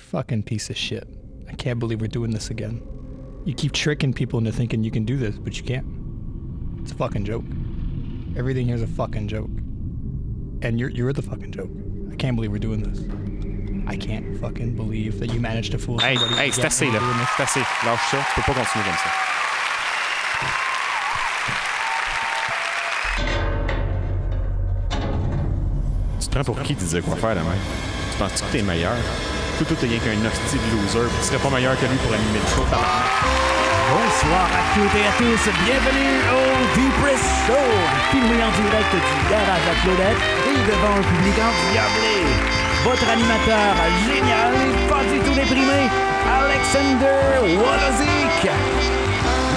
fucking piece of shit. I can't believe we're doing this again. You keep tricking people into thinking you can do this, but you can't. It's a fucking joke. Everything here is a fucking joke. And you're the fucking joke. I can't believe we're doing this. I can't fucking believe that you managed to fool somebody. Hey, c'est assez, là. C'est assez. Lâche ça. Tu peux pas continuer comme ça. Tu te prends pour qui disait quoi faire, la mec? Tu penses que t'es meilleur? Toi, t'es rien qu'un hostile loser, pis tu serais pas meilleur que lui pour animer le show. Bonsoir à toutes et à tous, bienvenue au Depress Show, filmé en direct du garage à Claudette et devant un public endiablé. Votre animateur génial, pas du tout déprimé, Alexander Wolozik.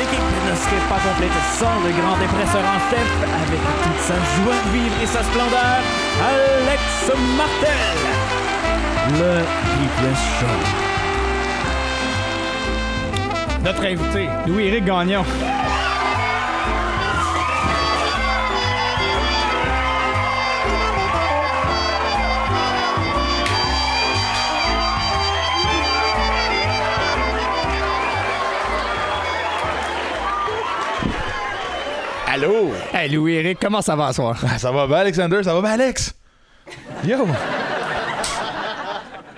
L'équipe ne serait pas complète sans le grand dépresseur en chef, avec toute sa joie de vivre et sa splendeur, Alex Martel. Le Depress Show. Notre invité, Louis-Éric Gagnon. Allô? Hey Louis-Éric, comment ça va ce soir? Ça va bien, Alexander? Ça va bien, Alex? Yo!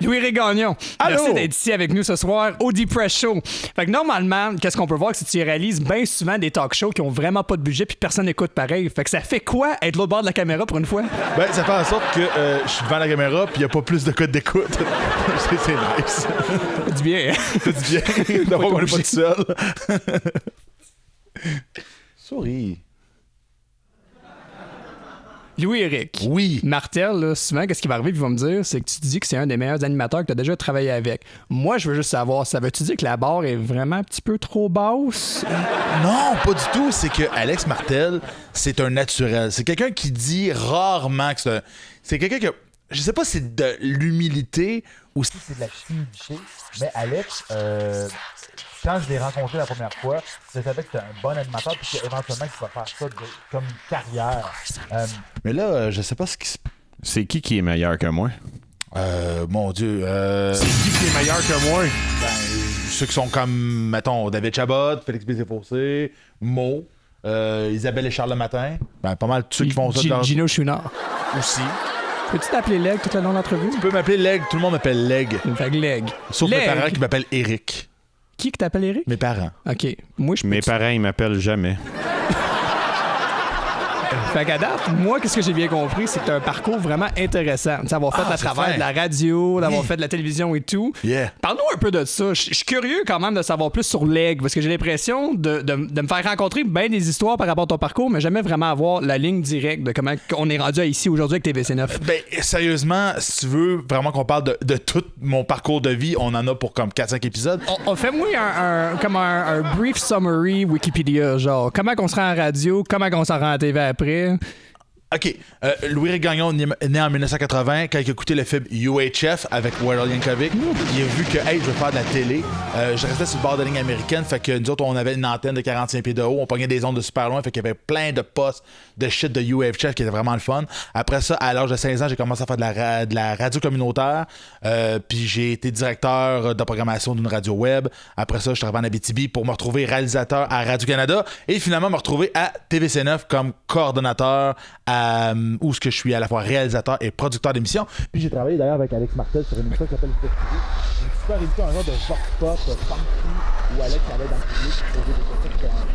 Louis-Éric Gagnon, allô? Merci d'être ici avec nous ce soir au Depress Show. Fait que normalement, qu'est-ce qu'on peut voir, c'est que tu réalises bien souvent des talk shows qui ont vraiment pas de budget puis personne n'écoute pareil. Fait que ça fait quoi être l'autre bord de la caméra pour une fois? Ben, ça fait en sorte que je suis devant la caméra puis il n'y a pas plus de codes d'écoute. c'est nice. Ça fait du bien, hein? Ça fait du bien d'avoir qu'on n'est pas tout seul. Souris. Louis-Éric. Oui. Martel, là, souvent, qu'est-ce qui va arriver, puis il va me dire, c'est que tu dis que c'est un des meilleurs animateurs que tu as déjà travaillé avec. Moi, je veux juste savoir, ça veut-tu dire que la barre est vraiment un petit peu trop basse? Non, pas du tout. C'est que Alex Martel, c'est un naturel. C'est quelqu'un qui dit rarement que c'est quelqu'un que... Je sais pas si c'est de l'humilité ou si c'est de la timidité, mais Alex... quand je l'ai rencontré la première fois, je savais que c'était un bon animateur puis qu'éventuellement il va faire ça comme une carrière. Mais là, je sais pas ce qui se... C'est qui est meilleur que moi? Mon Dieu. C'est qui est meilleur que moi? Ben, ceux qui sont comme, mettons, David Chabot, Félix Bézé-Fossé, Mo, Isabelle et Charles le matin. Ben, pas mal tous ceux qui font ça. Gino Chouinard. Aussi. Peux-tu t'appeler Leg tout le long de l'entrevue? Tu peux m'appeler Leg, tout le monde m'appelle Leg. Fait que Leg. Sauf Leg. mes parents qui m'appellent Eric. Qui que t'appelles Eric? Mes parents. OK. Moi, je peux... Mes parents, ils m'appellent jamais. Fait qu'à date, moi, qu'est-ce que j'ai bien compris, c'est que t'as un parcours vraiment intéressant. D'avoir fait à travers fin. de la radio, d'avoir fait de la télévision et tout. Yeah. Parle-nous un peu de ça. Je suis curieux quand même de savoir plus sur Leg, parce que j'ai l'impression de me faire rencontrer bien des histoires par rapport à ton parcours, mais jamais vraiment avoir la ligne directe de comment on est rendu ici aujourd'hui avec TVC9. Ben, sérieusement, si tu veux vraiment qu'on parle de tout mon parcours de vie, on en a pour comme 4-5 épisodes. On fait-moi un brief summary Wikipédia, genre comment qu'on se rend en radio, comment qu'on s'en rend à TV après. OK. Louis-Éric Gagnon, né en 1980, quand il a écouté le film UHF avec Weird Al Yankovic, il a vu que, hey, je veux faire de la télé. Je restais sur le bord de la ligne américaine, fait que nous autres, on avait une antenne de 45 pieds de haut, on pognait des ondes de super loin, fait qu'il y avait plein de postes de shit de UHF qui était vraiment le fun. Après ça, à l'âge de 16 ans, j'ai commencé à faire de la radio communautaire, puis j'ai été directeur de programmation d'une radio web. Après ça, je suis arrivé en Abitibi pour me retrouver réalisateur à Radio-Canada et finalement me retrouver à TVC9 comme coordonnateur où ce que je suis à la fois réalisateur et producteur d'émissions. Puis j'ai travaillé d'ailleurs avec Alex Martel sur une émission qui s'appelle Le Festival. Une super émission, un genre de rock pop, funky, où Alex allait dans le public poser des questions.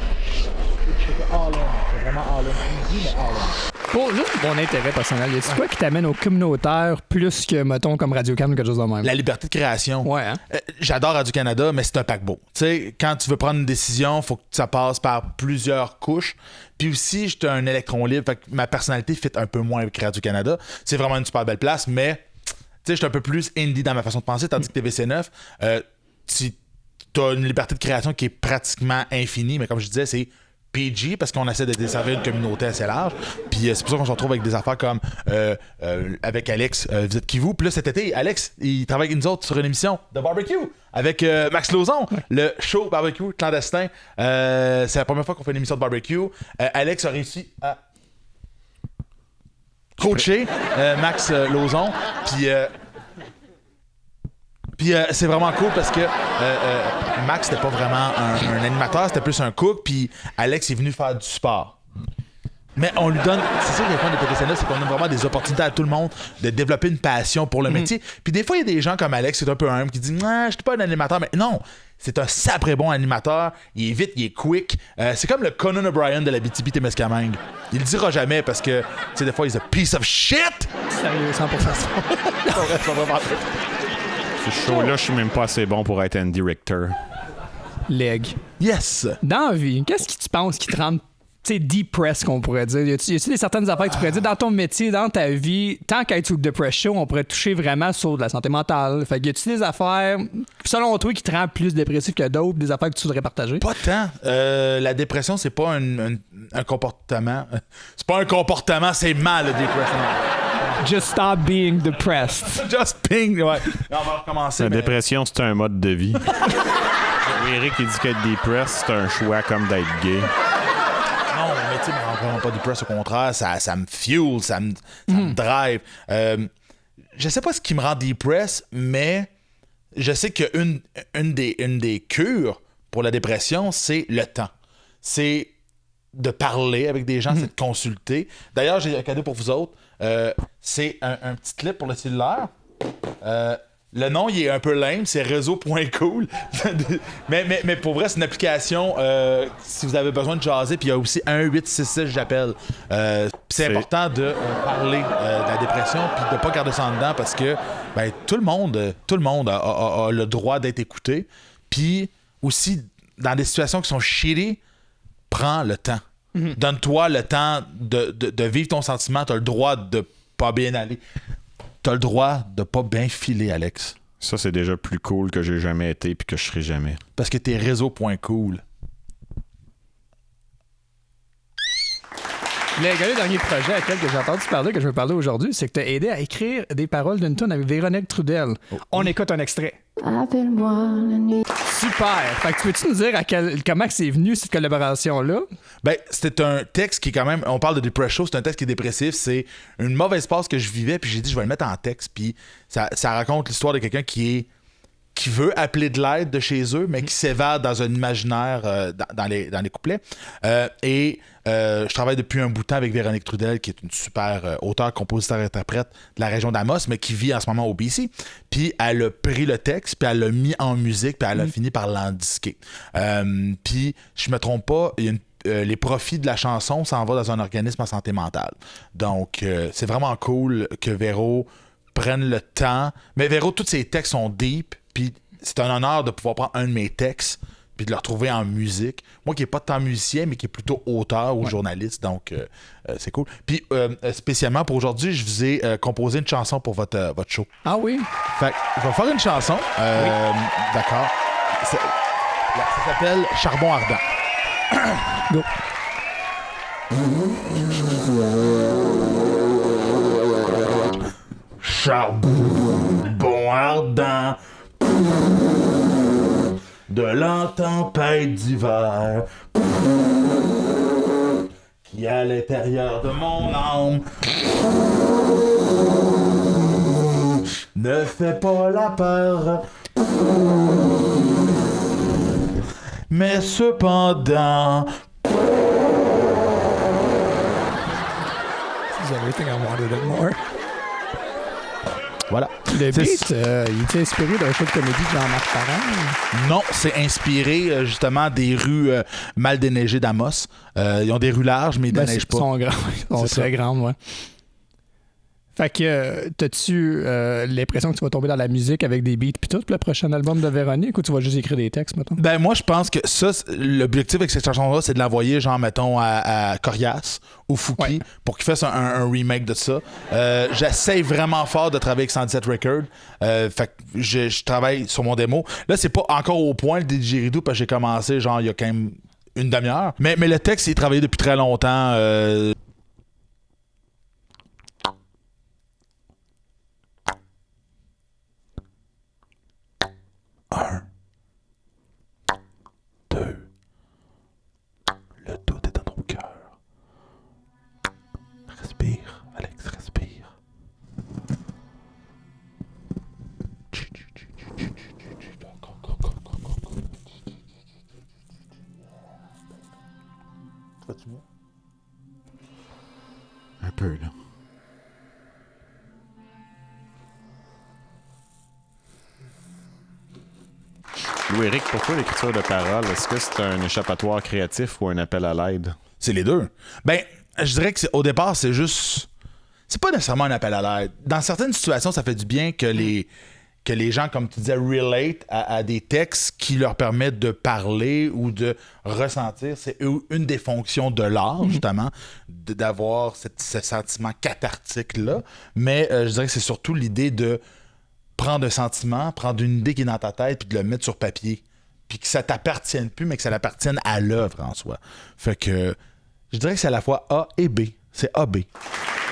C'était all-in, c'était vraiment all-in. Easy, mais all-in. Pour juste mon intérêt personnel, y a-tu quoi qui t'amène au communautaire plus que, mettons, comme Radio-Can ou quelque chose de même? La liberté de création. Ouais, hein? J'adore Radio-Canada, mais c'est un paquebot. Tu sais, quand tu veux prendre une décision, faut que ça passe par plusieurs couches. Puis aussi, j'étais un électron libre, fait que ma personnalité fit un peu moins avec Radio-Canada. C'est vraiment une super belle place, mais tu sais, j'étais un peu plus indie dans ma façon de penser, tandis que TVC9, t'as une liberté de création qui est pratiquement infinie, mais comme je disais, c'est PG parce qu'on essaie de desservir une communauté assez large. Puis c'est pour ça qu'on se retrouve avec des affaires comme avec Alex, Visite Kivu. Puis là, cet été, Alex, il travaille avec nous autres sur une émission de barbecue avec Max Lauzon, le show barbecue clandestin. C'est la première fois qu'on fait une émission de barbecue. Alex a réussi à coacher Max Lauzon. Puis Puis c'est vraiment cool parce que Max, c'était pas vraiment un animateur, c'était plus un cook. Puis Alex est venu faire du sport. Mais on lui donne, c'est ça qui est fun de TDCNA, c'est qu'on donne vraiment des opportunités à tout le monde de développer une passion pour le métier. Puis des fois, il y a des gens comme Alex, c'est un peu humble, qui disent « je suis pas un animateur », mais non, c'est un sapré bon animateur, il est vite, il est quick. C'est comme le Conan O'Brien de la BTB-Témiscamingue. Il le dira jamais parce que, tu sais, des fois, il est a piece of shit! Sérieux, 100%. Ce show-là, je suis même pas assez bon pour être un directeur. Leg. Yes! Dans la vie, qu'est-ce que tu penses qui te rend depressed, qu'on pourrait dire? Y a-tu des certaines affaires que tu pourrais dire dans ton métier, dans ta vie, tant qu'à être sur le Depression, on pourrait toucher vraiment sur de la santé mentale. Fait que y a-tu des affaires, selon toi, qui te rendent plus dépressif que d'autres, des affaires que tu voudrais partager? Pas tant. La dépression, c'est pas un comportement. C'est pas un comportement, c'est mal, le dépression. Just stop being depressed. Just ping, ouais. Non, on va recommencer. La dépression, c'est un mode de vie. Oui, Eric, il dit qu'être depressed, c'est un choix comme d'être gay. Non, mais tu sais, vraiment pas depressed, au contraire, ça me fuel, ça me drive. Je sais pas ce qui me rend depressed, mais je sais qu'une des cures pour la dépression, c'est le temps. C'est de parler avec des gens, c'est de consulter. D'ailleurs, j'ai un cadeau pour vous autres. C'est un petit clip pour le cellulaire. Le nom, il est un peu lame, c'est réseau.cool. mais pour vrai, c'est une application si vous avez besoin de jaser. Puis il y a aussi 1-866, j'appelle. C'est important de parler de la dépression puis de pas garder ça en dedans parce que ben, tout le monde a le droit d'être écouté. Puis aussi, dans des situations qui sont shitty, prends le temps. Donne-toi le temps de vivre ton sentiment. T'as le droit de pas bien aller. T'as le droit de pas bien filer, Alex. Ça, c'est déjà plus cool que j'ai jamais été puis que je serai jamais. Parce que t'es réseau.cool. Le dernier projet à quel que j'ai entendu parler, que je veux parler aujourd'hui, c'est que t'as aidé à écrire des paroles d'une tune avec Véronique Trudel. On écoute un extrait. Appelle-moi la nuit. Super! Fait que tu peux-tu nous dire comment c'est venu cette collaboration-là? Ben, c'était un texte qui est quand même... On parle de Depression, c'est un texte qui est dépressif. C'est une mauvaise passe que je vivais, puis j'ai dit, je vais le mettre en texte. Puis ça raconte l'histoire de quelqu'un qui veut appeler de l'aide de chez eux, mais qui s'évade dans un imaginaire dans les couplets. Je travaille depuis un bout de temps avec Véronique Trudel, qui est une super auteure, compositeur, interprète de la région d'Amos, mais qui vit en ce moment au BC. Puis elle a pris le texte, puis elle l'a mis en musique, puis elle a fini par l'endisquer. Puis, je me trompe pas, il y a les profits de la chanson s'en vont dans un organisme en santé mentale. Donc, c'est vraiment cool que Véro prenne le temps. Mais Véro, tous ses textes sont deep, puis c'est un honneur de pouvoir prendre un de mes textes puis de le retrouver en musique. Moi qui n'ai pas tant musicien, mais qui est plutôt auteur ou journaliste, donc c'est cool. Puis spécialement pour aujourd'hui, je vous ai composé une chanson pour votre show. Ah oui? Fait que je vais faire une chanson. D'accord. Ça s'appelle Charbon ardent. Go. Charbon ardent de la tempête d'hiver qui est à l'intérieur de mon âme ne fait pas la peur, mais cependant Is everything I wanted and more. voilà. Le beat, il était inspiré d'un show de comédie de Jean-Marc Parent. Non, c'est inspiré justement des rues mal déneigées d'Amos. Ils ont des rues larges, mais ils déneigent pas. Ils sont grands. Ils sont très grandes, ouais. Fait que, t'as-tu l'impression que tu vas tomber dans la musique avec des beats pis tout pour le prochain album de Véronique ou tu vas juste écrire des textes, mettons? Ben, moi, je pense que ça, l'objectif avec cette chanson-là, c'est de l'envoyer, genre, mettons, à Corias ou Fouki pour qu'il fasse un remake de ça. J'essaie vraiment fort de travailler avec 117 Records. Fait que je travaille sur mon démo. Là, c'est pas encore au point le didgeridoo parce que j'ai commencé, genre, il y a quand même une demi-heure. Mais le texte, il est travaillé depuis très longtemps. 1, 2, le doute est dans ton cœur. Respire, Alex, respire. Un peu, là. Louis-Éric, pour toi, l'écriture de paroles, est-ce que c'est un échappatoire créatif ou un appel à l'aide? C'est les deux. Ben, je dirais que au départ, c'est juste... C'est pas nécessairement un appel à l'aide. Dans certaines situations, ça fait du bien que les gens, comme tu disais, relate à des textes qui leur permettent de parler ou de ressentir. C'est une des fonctions de l'art, justement, d'avoir ce sentiment cathartique-là. Mais je dirais que c'est surtout l'idée de prendre un sentiment, prendre une idée qui est dans ta tête, puis de le mettre sur papier. Puis que ça t'appartienne plus, mais que ça l'appartienne à l'œuvre en soi. Fait que je dirais que c'est à la fois A et B. C'est AB.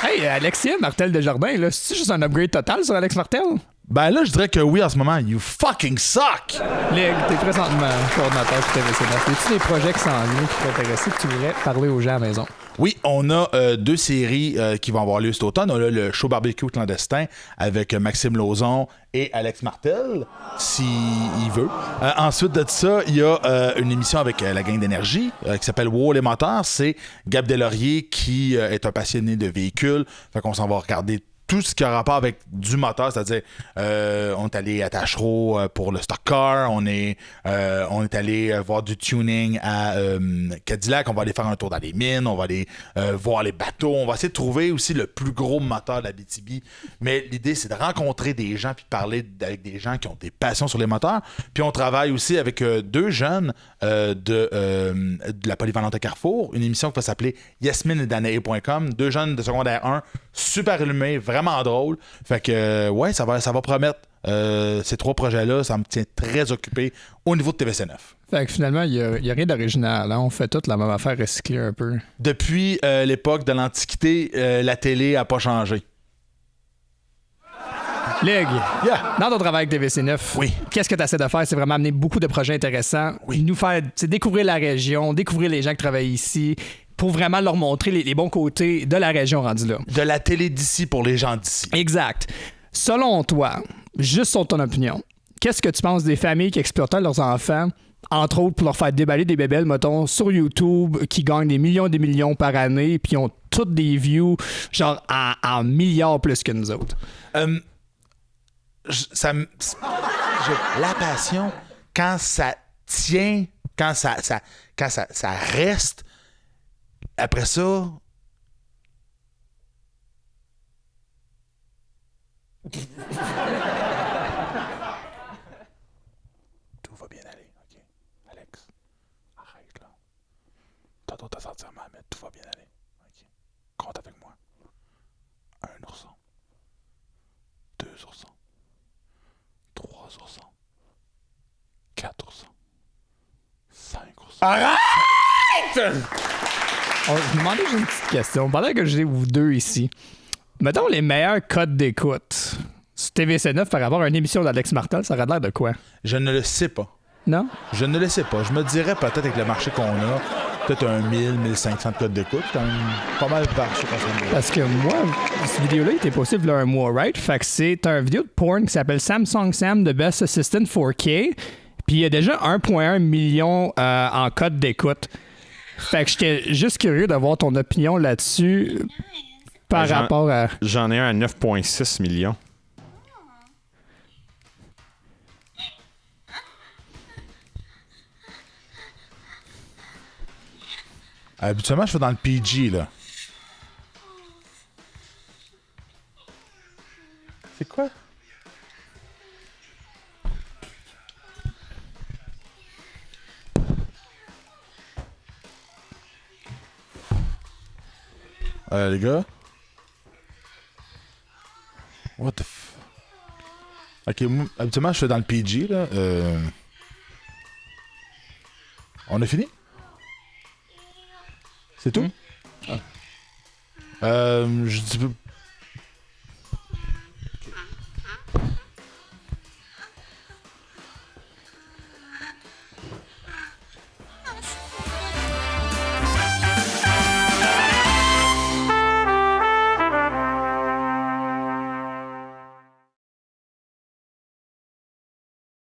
Hey, Alexia Martel Desjardins, là, c'est juste un upgrade total sur Alex Martel? Ben là, je dirais que oui en ce moment. You fucking suck! Lig, t'es présentement coordonnateur pour TVC9. Y a-tu des projets qui s'en viennent qui t'intéressent que tu voudrais parler aux gens à la maison? Oui, on a 2 séries qui vont avoir lieu cet automne. On a le show barbecue clandestin avec Maxime Lauzon et Alex Martel, s'il veut. Ensuite de ça, il y a une émission avec la gang d'énergie qui s'appelle Wow les moteurs. C'est Gab Delaurier qui est un passionné de véhicules. Fait qu'on s'en va regarder tout ce qui a rapport avec du moteur, c'est-à-dire on est allé à Tachereau pour le stock car, on est allé voir du tuning à Cadillac, on va aller faire un tour dans les mines, on va aller voir les bateaux, on va essayer de trouver aussi le plus gros moteur de la BTB. Mais l'idée, c'est de rencontrer des gens puis parler avec des gens qui ont des passions sur les moteurs. Puis on travaille aussi avec 2 jeunes de la Polyvalente à Carrefour, une émission qui va s'appeler yasminedanae.com, 2 jeunes de secondaire 1, super allumés, vraiment drôle. Fait que, ouais, ça va promettre. Ces 3 projets-là, ça me tient très occupé au niveau de TVC9. Fait que finalement, il y a rien d'original. Hein? On fait toute la même affaire recyclée un peu. Depuis l'époque de l'Antiquité, la télé a pas changé. Lig, Yeah. dans ton travail avec TVC9, Oui. qu'est-ce que tu essaies de faire? C'est vraiment amener beaucoup de projets intéressants. Oui. Nous faire découvrir la région, découvrir les gens qui travaillent ici, pour vraiment leur montrer les bons côtés de la région rendue là. De la télé d'ici pour les gens d'ici. Exact. Selon toi, juste sur ton opinion, qu'est-ce que tu penses des familles qui exploitaient leurs enfants, entre autres pour leur faire déballer des bébelles, mettons, sur YouTube, qui gagnent des millions par année, puis ont toutes des views, genre en milliards plus que nous autres? La passion, quand ça tient, quand ça reste, après ça... Tout va bien aller, OK? Alex, arrête là. T'as d'autres à sentir mal, mais tout va bien aller, OK? Compte avec moi. 1 ourson. 2 oursons. 3 oursons. 4 oursons. 5 oursons. Arrête! Je me demandais juste une petite question. Pendant que j'ai vous deux ici, mettons les meilleurs codes d'écoute sur TVC9 par rapport à une émission d'Alex Martel, ça aurait l'air de quoi? Je ne le sais pas. Non? Je ne le sais pas. Je me dirais peut-être avec le marché qu'on a, peut-être un 1000-1500 codes d'écoute. Quand même pas mal par chez Consommateur. Parce que moi, cette vidéo-là était possible il y a un mois, right? Fait que c'est un vidéo de porn qui s'appelle Samsung Sam The Best Assistant 4K. Puis il y a déjà 1,1 million en codes d'écoute. Fait que j'étais juste curieux d'avoir ton opinion là-dessus par rapport à... J'en ai un à 9,6 millions. Habituellement, je fais dans le PG, là. C'est quoi? Les gars? What the f... Ok, moi, habituellement, je fais dans le PG, là. On a fini? C'est tout? Je dis